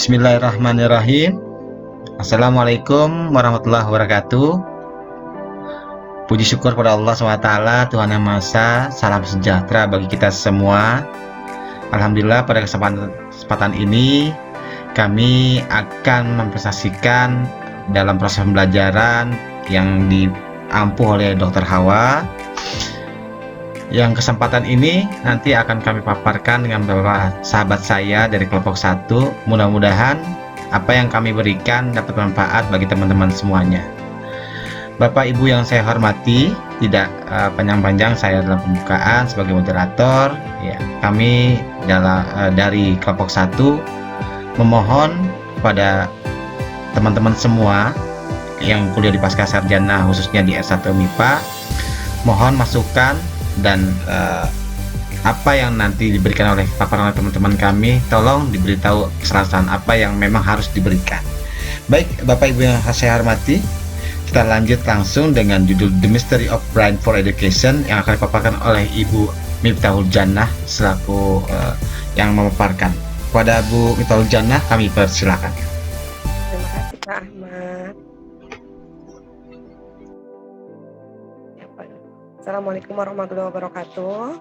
Bismillahirrahmanirrahim. Assalamualaikum warahmatullahi wabarakatuh. Puji syukur pada Allah SWT, Tuhan Yang Maha Esa. Salam sejahtera bagi kita semua. Alhamdulillah, pada kesempatan ini kami akan mempresentasikan dalam proses pembelajaran yang diampuh oleh Dr. Hawa. Yang kesempatan ini nanti akan kami paparkan dengan beberapa sahabat saya dari kelompok 1. Mudah-mudahan apa yang kami berikan dapat bermanfaat bagi teman-teman semuanya. Bapak Ibu yang saya hormati, tidak panjang-panjang, saya dalam pembukaan sebagai moderator. Ya, kami dari kelompok 1 memohon kepada teman-teman semua yang kuliah di Pascasarjana, khususnya di S1 MIPA, mohon masukan dan apa yang nanti diberikan oleh paparan teman-teman kami, tolong diberitahu kesalahan apa yang memang harus diberikan. Baik, Bapak Ibu yang saya hormati, kita lanjut langsung dengan judul The Mystery of Brain for Education yang akan dipaparkan oleh Ibu Miftahul Jannah selaku yang memaparkan. Kepada Bu Miftahul Jannah kami persilakan. Terima kasih Pak Ahmad. Assalamualaikum warahmatullahi wabarakatuh.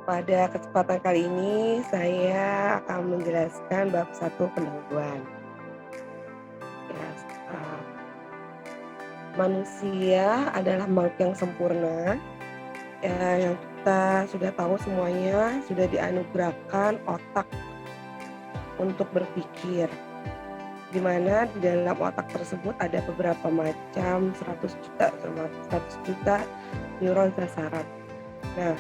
Pada kesempatan kali ini saya akan menjelaskan bab 1 pendahuluan. Ya, manusia adalah makhluk yang sempurna, ya, yang kita sudah tahu semuanya, sudah dianugerahkan otak untuk berpikir, di mana di dalam otak tersebut ada beberapa macam 100 juta neuron sel saraf. Nah,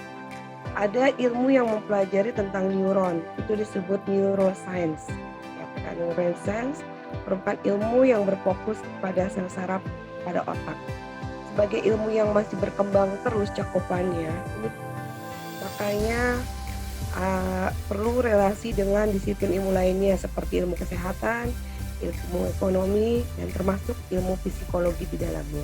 ada ilmu yang mempelajari tentang neuron, itu disebut neuroscience. Ya, neuroscience merupakan ilmu yang berfokus pada sel saraf pada otak. Sebagai ilmu yang masih berkembang terus cakupannya, makanya perlu relasi dengan disiplin ilmu lainnya seperti ilmu kesehatan, ilmu ekonomi, dan termasuk ilmu psikologi di dalamnya.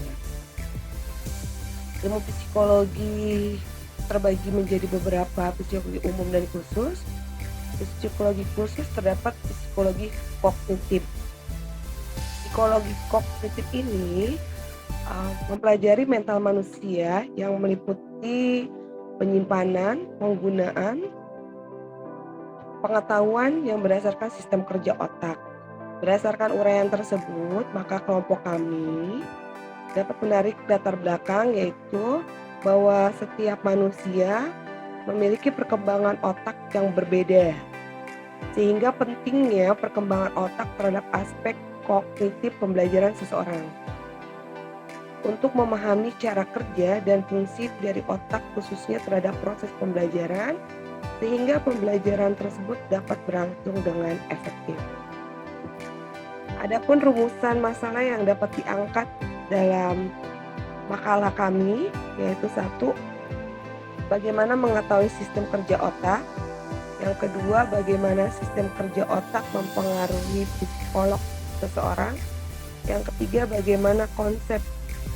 Ilmu psikologi terbagi menjadi beberapa: psikologi umum dan khusus. Psikologi khusus terdapat psikologi kognitif. Psikologi kognitif ini mempelajari mental manusia yang meliputi penyimpanan, penggunaan, pengetahuan yang berdasarkan sistem kerja otak. Berdasarkan uraian tersebut, maka kelompok kami dapat menarik latar belakang, yaitu bahwa setiap manusia memiliki perkembangan otak yang berbeda, sehingga pentingnya perkembangan otak terhadap aspek kognitif pembelajaran seseorang. Untuk memahami cara kerja dan fungsi dari otak khususnya terhadap proses pembelajaran, sehingga pembelajaran tersebut dapat berlangsung dengan efektif. Adapun rumusan masalah yang dapat diangkat dalam makalah kami, yaitu 1, bagaimana mengetahui sistem kerja otak. Yang kedua, bagaimana sistem kerja otak mempengaruhi psikolog seseorang. Yang ketiga, bagaimana konsep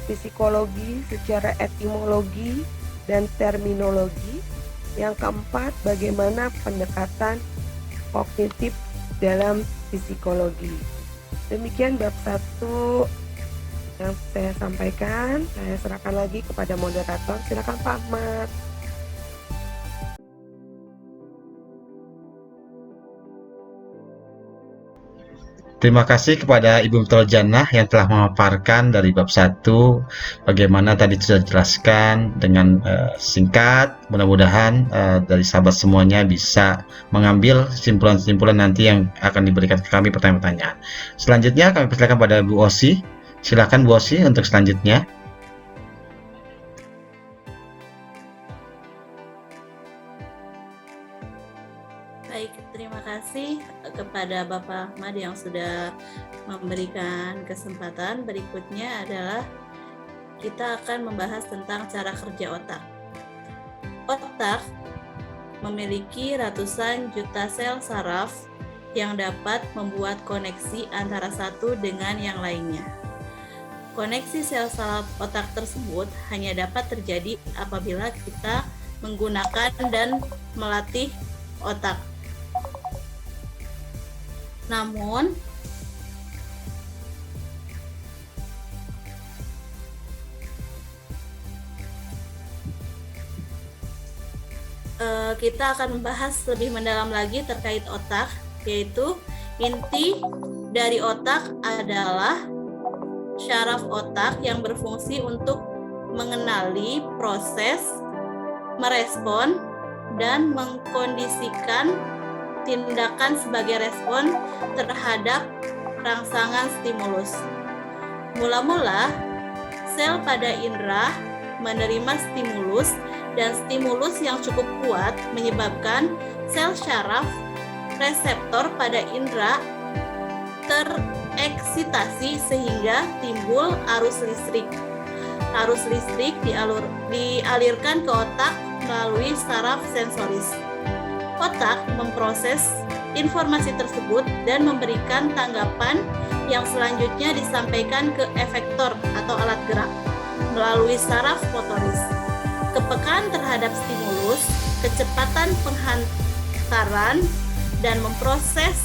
psikologi secara etimologi dan terminologi. Yang keempat, bagaimana pendekatan kognitif dalam psikologi. Demikian bab 1 yang saya sampaikan. Saya serahkan lagi kepada moderator. Silakan Pak Ahmad. Terima kasih kepada Ibu Miftahul Jannah yang telah memaparkan dari bab 1 bagaimana tadi sudah dijelaskan dengan singkat. Mudah-mudahan dari sahabat semuanya bisa mengambil kesimpulan-kesimpulan nanti yang akan diberikan ke kami pertanyaan-pertanyaan. Selanjutnya kami persilakan pada Bu Osi. Silakan Bu Osi untuk selanjutnya. Baik, terima kasih kepada Bapak Ahmad yang sudah memberikan kesempatan. Berikutnya adalah kita akan membahas tentang cara kerja otak. Otak memiliki ratusan juta sel saraf yang dapat membuat koneksi antara satu dengan yang lainnya. Koneksi sel saraf otak tersebut hanya dapat terjadi apabila kita menggunakan dan melatih otak. Namun, kita akan membahas lebih mendalam lagi terkait otak, yaitu inti dari otak adalah syaraf otak yang berfungsi untuk mengenali proses, merespon, dan mengkondisikan tindakan sebagai respon terhadap rangsangan stimulus. Mula-mula, sel pada indera menerima stimulus dan stimulus yang cukup kuat menyebabkan sel syaraf reseptor pada indera tereksitasi sehingga timbul arus listrik. Arus listrik dialirkan ke otak melalui saraf sensoris. Otak memproses informasi tersebut dan memberikan tanggapan yang selanjutnya disampaikan ke efektor atau alat gerak melalui saraf motoris. Kepekaan terhadap stimulus, kecepatan penghantaran, dan memproses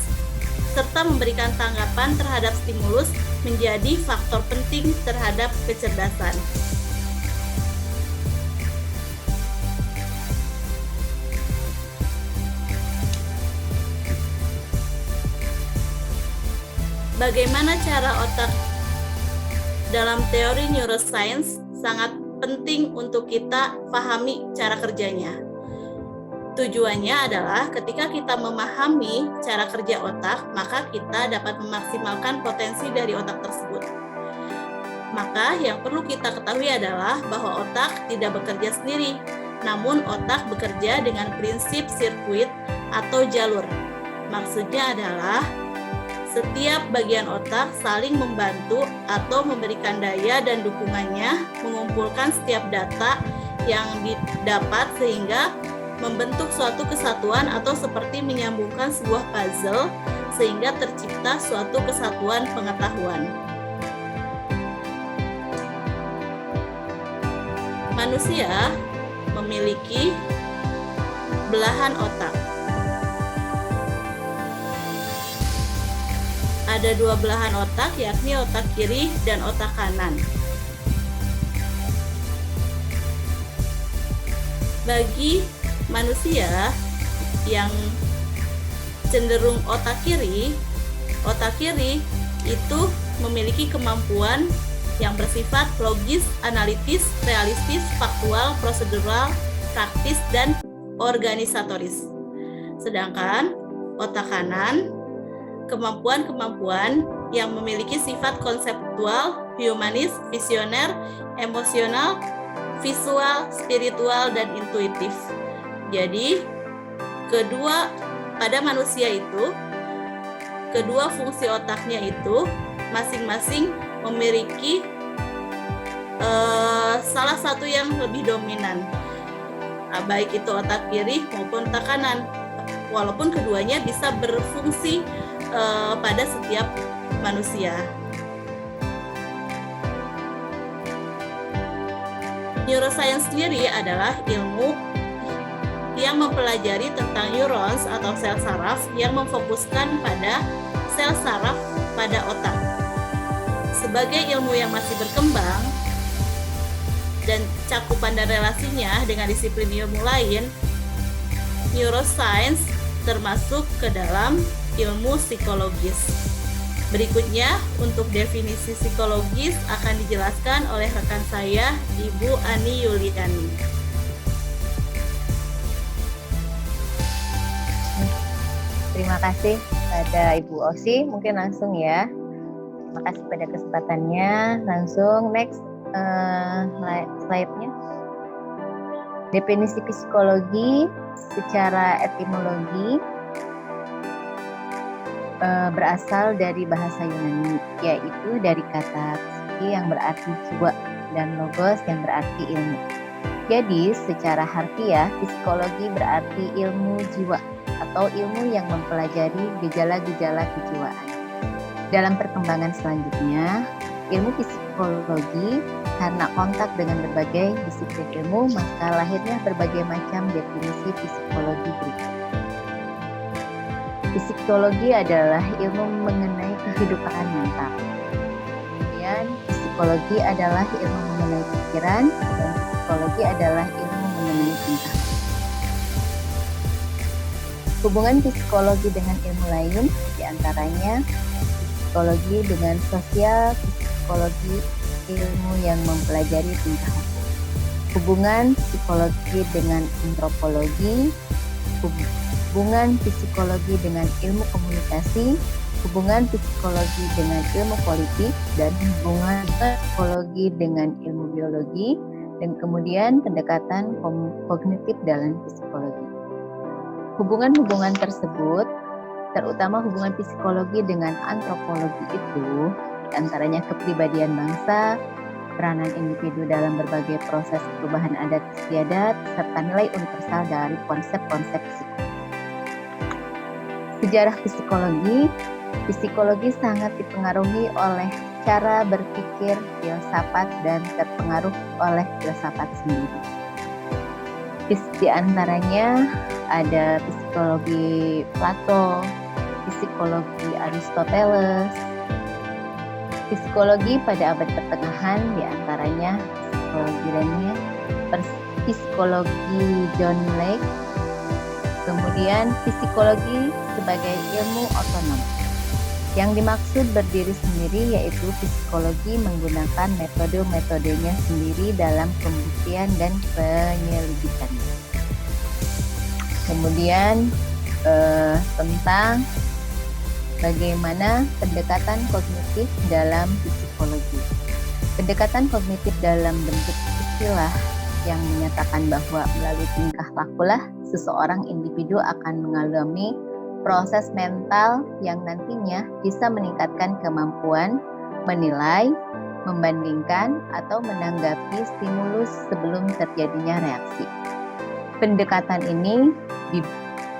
serta memberikan tanggapan terhadap stimulus menjadi faktor penting terhadap kecerdasan. Bagaimana cara otak dalam teori neuroscience sangat penting untuk kita pahami cara kerjanya. Tujuannya adalah ketika kita memahami cara kerja otak, maka kita dapat memaksimalkan potensi dari otak tersebut. Maka yang perlu kita ketahui adalah bahwa otak tidak bekerja sendiri, namun otak bekerja dengan prinsip sirkuit atau jalur. Maksudnya adalah setiap bagian otak saling membantu atau memberikan daya dan dukungannya mengumpulkan setiap data yang didapat sehingga membentuk suatu kesatuan atau seperti menyambungkan sebuah puzzle sehingga tercipta suatu kesatuan pengetahuan. Manusia memiliki belahan otak. Ada dua belahan otak, yakni otak kiri dan otak kanan. Bagi manusia yang cenderung otak kiri itu memiliki kemampuan yang bersifat logis, analitis, realistis, faktual, prosedural, praktis, dan organisatoris. Sedangkan otak kanan kemampuan-kemampuan yang memiliki sifat konseptual, humanis, visioner, emosional, visual, spiritual, dan intuitif. Jadi, pada manusia itu, kedua fungsi otaknya itu masing-masing memiliki salah satu yang lebih dominan, baik itu otak kiri maupun otak kanan, walaupun keduanya bisa berfungsi pada setiap manusia. Neuroscience sendiri adalah ilmu yang mempelajari tentang neurons atau sel saraf yang memfokuskan pada sel saraf pada otak. Sebagai ilmu yang masih berkembang dan cakupan dan relasinya dengan disiplin ilmu lain, neuroscience termasuk ke dalam ilmu psikologis. Berikutnya, untuk definisi psikologis akan dijelaskan oleh rekan saya, Ibu Ani Yuliani. Terima kasih pada Ibu Osi, mungkin langsung ya. Terima kasih pada kesempatannya. Langsung next slide-nya. Definisi psikologi secara etimologi berasal dari bahasa Yunani, yaitu dari kata psiki yang berarti jiwa dan logos yang berarti ilmu. Jadi secara harfiah psikologi berarti ilmu jiwa atau ilmu yang mempelajari gejala-gejala kejiwaan. Dalam perkembangan selanjutnya, ilmu psikologi karena kontak dengan berbagai disiplin ilmu, maka lahirnya berbagai macam definisi psikologi berikut. Psikologi adalah ilmu mengenai kehidupan mental. Kemudian psikologi adalah ilmu mengenai pikiran, dan psikologi adalah ilmu mengenai tingkah. Hubungan psikologi dengan ilmu lain diantaranya psikologi dengan sosial, psikologi ilmu yang mempelajari tingkah laku. Hubungan psikologi dengan antropologi, hubungan psikologi dengan ilmu komunikasi, hubungan psikologi dengan ilmu politik, dan hubungan psikologi dengan ilmu biologi, dan kemudian pendekatan kognitif dalam psikologi. Hubungan-hubungan tersebut, terutama hubungan psikologi dengan antropologi itu, antaranya kepribadian bangsa, peranan individu dalam berbagai proses perubahan adat istiadat, serta nilai universal dari konsep-konsep psikologi. Sejarah psikologi sangat dipengaruhi oleh cara berpikir filsafat dan terpengaruh oleh filsafat sendiri. Di antaranya ada psikologi Plato, psikologi Aristoteles, psikologi pada abad pertengahan diantaranya psikologi Rene, psikologi John Locke, kemudian psikologi sebagai ilmu otonom. Yang dimaksud berdiri sendiri yaitu psikologi menggunakan metode-metodenya sendiri dalam pembuktian dan penyelidikan. Kemudian tentang bagaimana pendekatan kognitif dalam psikologi. Pendekatan kognitif dalam bentuk istilah yang menyatakan bahwa melalui tingkah lakulah seseorang individu akan mengalami proses mental yang nantinya bisa meningkatkan kemampuan menilai, membandingkan, atau menanggapi stimulus sebelum terjadinya reaksi. Pendekatan ini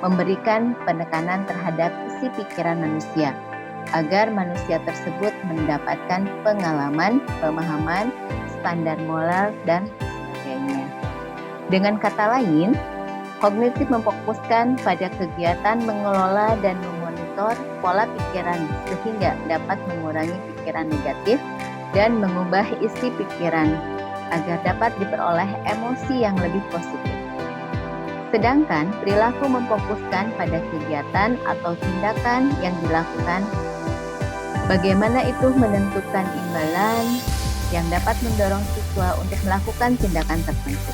memberikan penekanan terhadap isi pikiran manusia, agar manusia tersebut mendapatkan pengalaman, pemahaman, standar moral, dan sebagainya. Dengan kata lain, kognitif memfokuskan pada kegiatan mengelola dan memonitor pola pikiran sehingga dapat mengurangi pikiran negatif dan mengubah isi pikiran agar dapat diperoleh emosi yang lebih positif. Sedangkan perilaku memfokuskan pada kegiatan atau tindakan yang dilakukan, bagaimana itu menentukan imbalan yang dapat mendorong siswa untuk melakukan tindakan tertentu.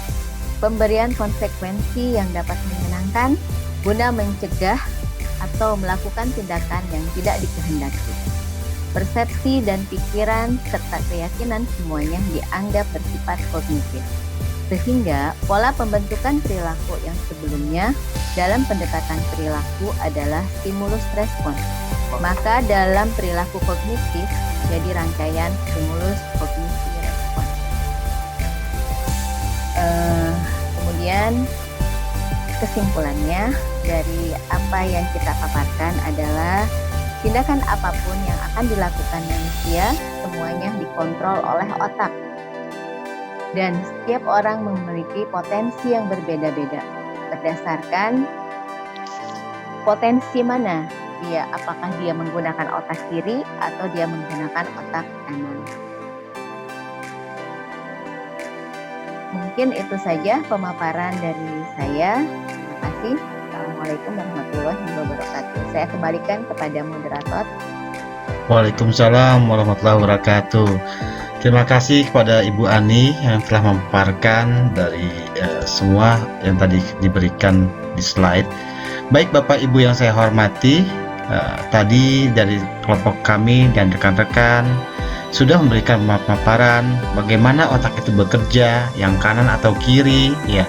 Pemberian konsekuensi yang dapat menyenangkan guna mencegah atau melakukan tindakan yang tidak dikehendaki. Persepsi dan pikiran serta keyakinan semuanya dianggap bersifat kognitif. Sehingga pola pembentukan perilaku yang sebelumnya dalam pendekatan perilaku adalah stimulus respon. Maka dalam perilaku kognitif jadi rangkaian stimulus kognisi respon. Kemudian kesimpulannya dari apa yang kita paparkan adalah tindakan apapun yang akan dilakukan manusia semuanya dikontrol oleh otak. Dan setiap orang memiliki potensi yang berbeda-beda berdasarkan potensi mana dia, apakah dia menggunakan otak kiri atau dia menggunakan otak kanan. Mungkin itu saja pemaparan dari saya. Terima kasih. Assalamualaikum warahmatullahi wabarakatuh. Saya kembalikan kepada moderator. Waalaikumsalam warahmatullahi wabarakatuh. Terima kasih kepada Ibu Ani yang telah memaparkan dari semua yang tadi diberikan di slide. Baik Bapak Ibu yang saya hormati, tadi dari kelompok kami dan rekan-rekan sudah memberikan pemaparan bagaimana otak itu bekerja, yang kanan atau kiri, ya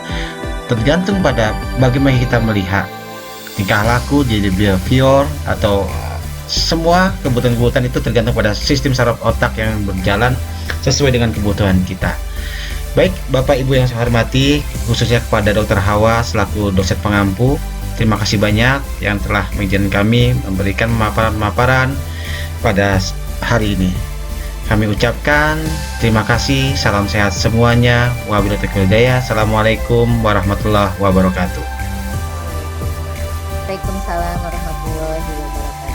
tergantung pada bagaimana kita melihat tingkah laku, jadi behavior atau semua kebutuhan-kebutuhan itu tergantung pada sistem saraf otak yang berjalan sesuai dengan kebutuhan kita. Baik Bapak Ibu yang saya hormati, khususnya kepada Dr. Hawa selaku dosen pengampu, terima kasih banyak yang telah mengizinkan kami memberikan pemaparan pada hari ini. Kami ucapkan terima kasih, salam sehat semuanya, wabillahi taufiq wal hidayah. Assalamualaikum warahmatullahi wabarakatuh. Waalaikumsalam warahmatullahi wabarakatuh.